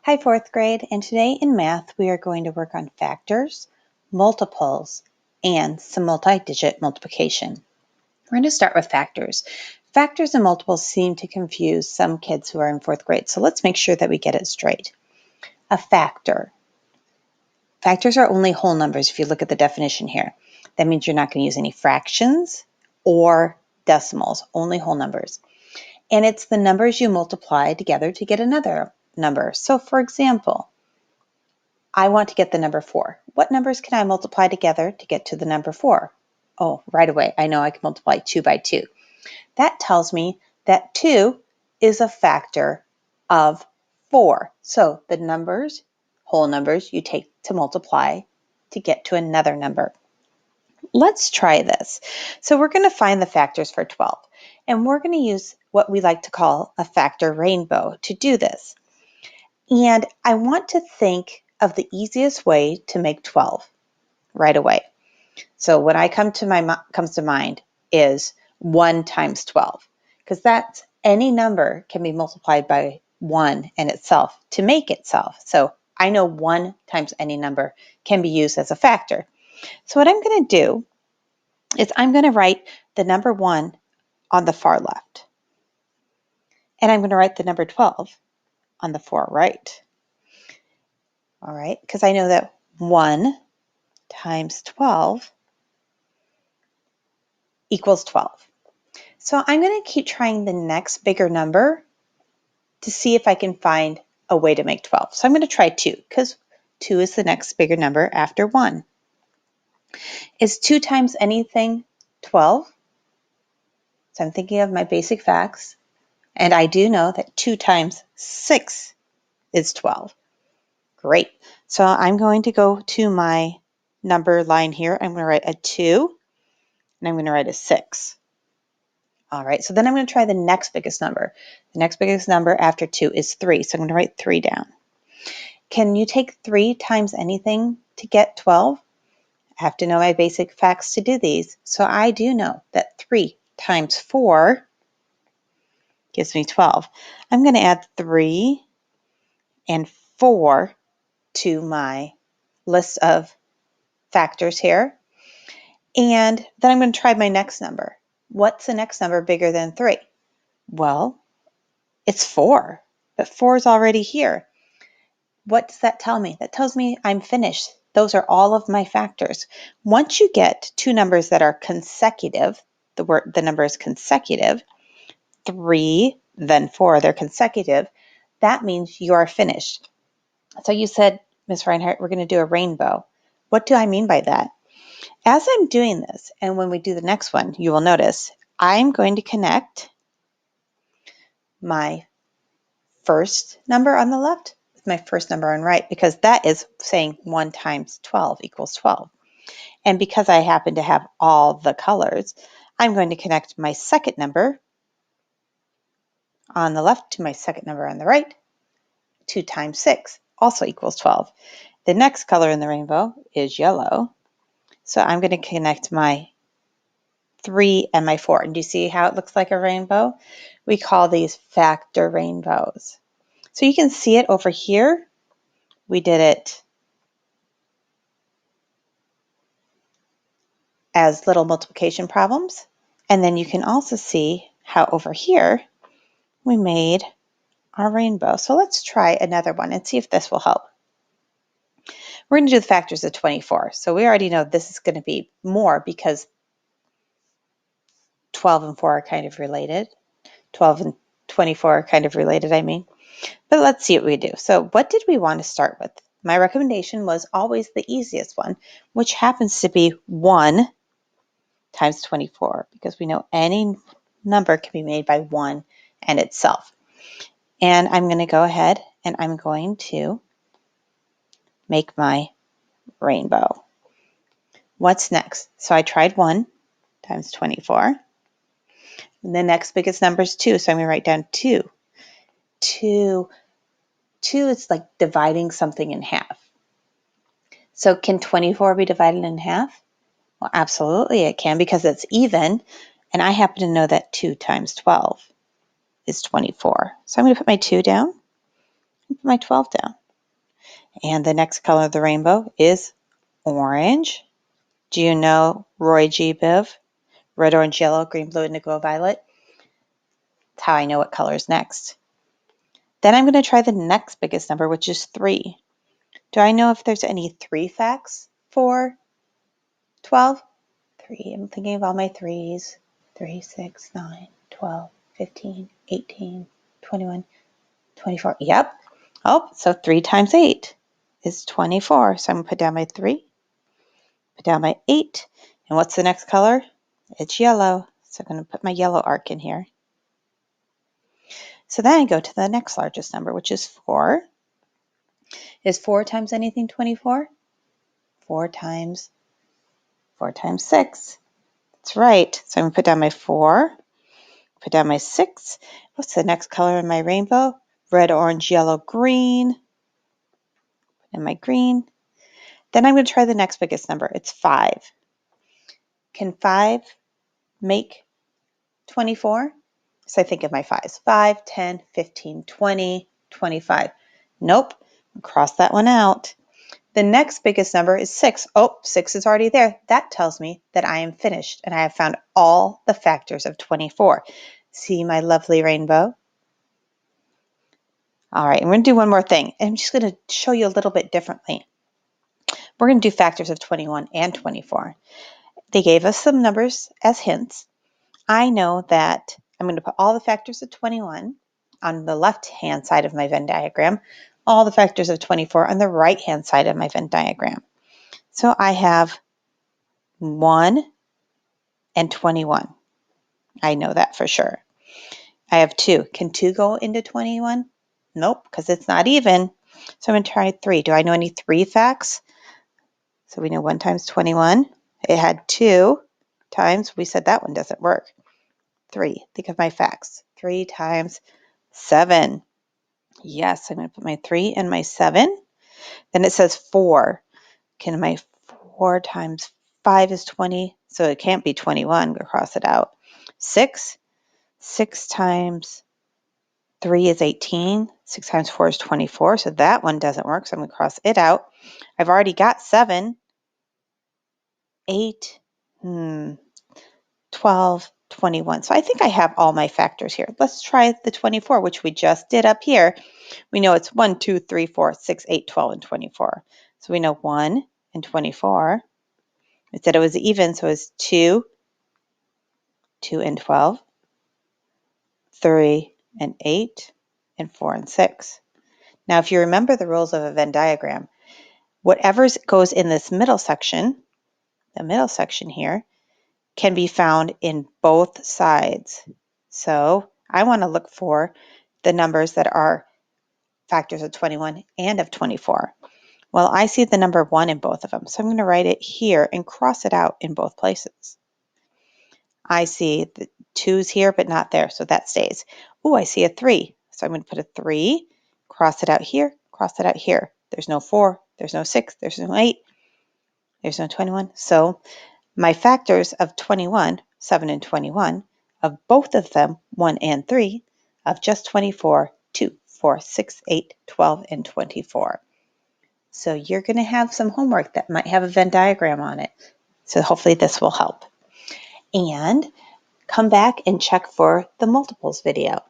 Hi, fourth grade, and today in math we are going to work on factors, multiples, and some multi-digit multiplication. We're going to start with factors. Factors and multiples seem to confuse some kids who are in fourth grade, so let's make sure that we get it straight. A factor. Factors are only whole numbers if you look at the definition here. That means you're not going to use any fractions or decimals, only whole numbers. And it's the numbers you multiply together to get another number. So for example, I want to get the number 4. What numbers can I multiply together to get to the number 4? Oh, right away, I know I can multiply 2 by 2. That tells me that 2 is a factor of 4. So the numbers, whole numbers, you take to multiply to get to another number. Let's try this. So we're going to find the factors for 12, and we're going to use what we like to call a factor rainbow to do this. And I want to think of the easiest way to make 12 right away. So what comes to mind is 1 times 12, because that's any number can be multiplied by 1 and itself to make itself. So I know 1 times any number can be used as a factor. So what I'm going to do is I'm going to write the number 1 on the far left. And I'm going to write the number 12 on the far right. All right, because I know that 1 times 12 equals 12. So I'm going to keep trying the next bigger number to see if I can find a way to make 12. So I'm going to try 2 because 2 is the next bigger number after 1. Is 2 times anything 12? So I'm thinking of my basic facts, and I do know that 2 times 6 is 12. Great. So I'm going to go to my number line here. I'm going to write a 2, and I'm going to write a 6. All right, so then I'm going to try the next biggest number. The next biggest number after 2 is 3, so I'm going to write 3 down. Can you take 3 times anything to get 12? I have to know my basic facts to do these. So I do know that 3 times 4 gives me 12. I'm going to add 3 and 4 to my list of factors here. And then I'm going to try my next number. What's the next number bigger than 3? Well, it's 4, but 4 is already here. What does that tell me? That tells me I'm finished. Those are all of my factors. Once you get two numbers that are consecutive, the number is consecutive, 3, then 4, they're consecutive, that means you are finished. So you said, Ms. Reinhardt, we're going to do a rainbow. What do I mean by that? As I'm doing this, and when we do the next one, you will notice I'm going to connect my first number on the left with my first number on right, because that is saying 1 times 12 equals 12. And because I happen to have all the colors, I'm going to connect my second number on the left to my second number on the right. 2 times 6 also equals 12. The next color in the rainbow is yellow. So I'm going to connect my 3 and my 4. And do you see how it looks like a rainbow? We call these factor rainbows. So you can see it over here. We did it as little multiplication problems. And then you can also see how over here we made our rainbow. So let's try another one and see if this will help. We're going to do the factors of 24. So we already know this is going to be more because 12 and 4 are kind of related. 12 and 24 are kind of related, I mean. But let's see what we do. So what did we want to start with? My recommendation was always the easiest one, which happens to be 1 times 24, because we know any number can be made by 1 and itself. And I'm going to go ahead and I'm going to make my rainbow. What's next? So I tried 1 times 24. And the next biggest number is 2, so I'm going to write down 2. 2 is like dividing something in half. So can 24 be divided in half? Well, absolutely it can, because it's even, and I happen to know that 2 times 12 is 24. So I'm going to put my 2 down. Put my 12 down. And the next color of the rainbow is orange. Do you know Roy G. Biv? Red, orange, yellow, green, blue, indigo, violet. That's how I know what color is next. Then I'm going to try the next biggest number, which is 3. Do I know if there's any 3 facts for 12? 3. I'm thinking of all my 3s. 3, 6, 9, 12, 15, 18, 21, 24. Yep. Oh, so 3 times 8 is 24. So I'm going to put down my 3, put down my 8. And what's the next color? It's yellow. So I'm going to put my yellow arc in here. So then I go to the next largest number, which is 4. Is 4 times anything 24? 4 times 6. That's right. So I'm going to put down my 4, put down my 6. What's the next color in my rainbow? Red, orange, yellow, green. And my green. Then I'm going to try the next biggest number. It's 5. Can 5 make 24? So I think of my 5s. 5, 10, 15, 20, 25. Nope. Cross that one out. The next biggest number is 6. Oh, 6 is already there. That tells me that I am finished and I have found all the factors of 24. See my lovely rainbow? All right, and we're going to do one more thing. And I'm just going to show you a little bit differently. We're going to do factors of 21 and 24. They gave us some numbers as hints. I know that I'm going to put all the factors of 21 on the left-hand side of my Venn diagram, all the factors of 24 on the right-hand side of my Venn diagram. So I have 1 and 21. I know that for sure. I have 2. Can 2 go into 21? Nope, because it's not even. So I'm going to try 3. Do I know any 3 facts? So we know 1 times 21. It had 2 times. We said that one doesn't work. 3. Think of my facts. 3 times 7. Yes, I'm going to put my 3 and my 7. Then it says 4. Can my 4 times 5 is 20? So it can't be 21. I'm going to cross it out. 6. 6 times 3 is 18. 6 times 4 is 24. So that one doesn't work. So I'm going to cross it out. I've already got 7. 8. 12, 21. So I think I have all my factors here. Let's try the 24, which we just did up here. We know it's 1, 2, 3, 4, 6, 8, 12, and 24. So we know 1 and 24. We said it was even, so it's 2, 2 and 12, 3 and 8, and 4 and 6. Now, if you remember the rules of a Venn diagram, whatever goes in this middle section, the middle section here, can be found in both sides. So I want to look for the numbers that are factors of 21 and of 24. Well, I see the number 1 in both of them, so I'm going to write it here and cross it out in both places. I see the 2's here, but not there, so that stays. Oh, I see a 3, so I'm going to put a 3, cross it out here, cross it out here. There's no 4, there's no 6, there's no 8, there's no 21. So my factors of 21, 7 and 21, of both of them, 1 and 3, of just 24, 2, 4, 6, 8, 12, and 24. So you're going to have some homework that might have a Venn diagram on it. So hopefully this will help. And come back and check for the multiples video.